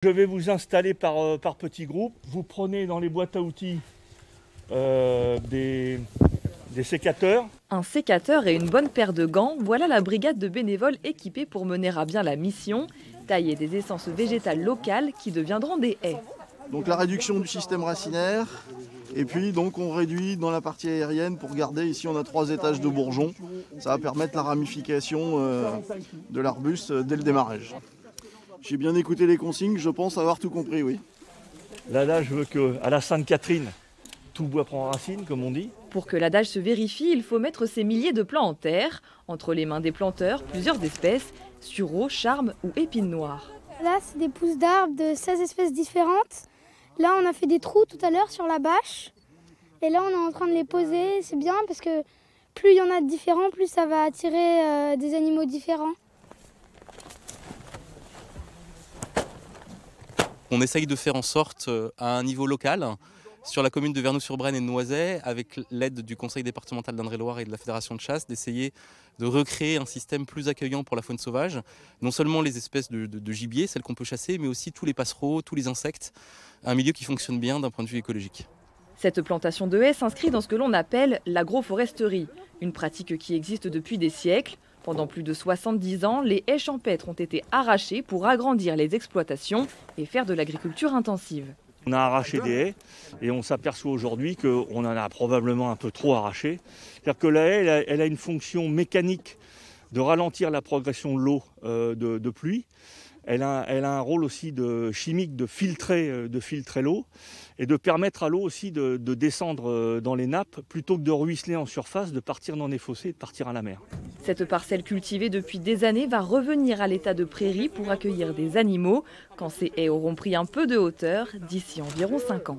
Je vais vous installer par petits groupes. Vous prenez dans les boîtes à outils des sécateurs. Un sécateur et une bonne paire de gants, voilà la brigade de bénévoles équipés pour mener à bien la mission, tailler des essences végétales locales qui deviendront des haies. Donc la réduction du système racinaire, et puis donc on réduit dans la partie aérienne pour garder, ici on a 3 étages de bourgeons, ça va permettre la ramification de l'arbuste dès le démarrage. J'ai bien écouté les consignes, je pense avoir tout compris, oui. Là, je veux qu'à la Sainte-Catherine, tout bois prend racine, comme on dit. Pour que l'adage se vérifie, il faut mettre ces milliers de plants en terre, entre les mains des planteurs, plusieurs espèces, sureau, charme ou épines noires. Là, c'est des pousses d'arbres de 16 espèces différentes. Là, on a fait des trous tout à l'heure sur la bâche. Et là, on est en train de les poser. C'est bien parce que plus il y en a de différents, plus ça va attirer des animaux différents. On essaye de faire en sorte, à un niveau local, sur la commune de Vernoux-sur-Brenne et de Noiset, avec l'aide du conseil départemental d'Indre-et-Loire et de la fédération de chasse, d'essayer de recréer un système plus accueillant pour la faune sauvage. Non seulement les espèces de gibier, celles qu'on peut chasser, mais aussi tous les passereaux, tous les insectes. Un milieu qui fonctionne bien d'un point de vue écologique. Cette plantation de haies s'inscrit dans ce que l'on appelle l'agroforesterie, une pratique qui existe depuis des siècles. Pendant plus de 70 ans, les haies champêtres ont été arrachées pour agrandir les exploitations et faire de l'agriculture intensive. On a arraché des haies et on s'aperçoit aujourd'hui qu'on en a probablement un peu trop arraché. C'est-à-dire que la haie, elle a une fonction mécanique de ralentir la progression de l'eau de pluie. Elle a un rôle aussi chimique de filtrer l'eau et de permettre à l'eau aussi de descendre dans les nappes plutôt que de ruisseler en surface, de partir dans les fossés et de partir à la mer. Cette parcelle cultivée depuis des années va revenir à l'état de prairie pour accueillir des animaux quand ces haies auront pris un peu de hauteur d'ici environ 5 ans.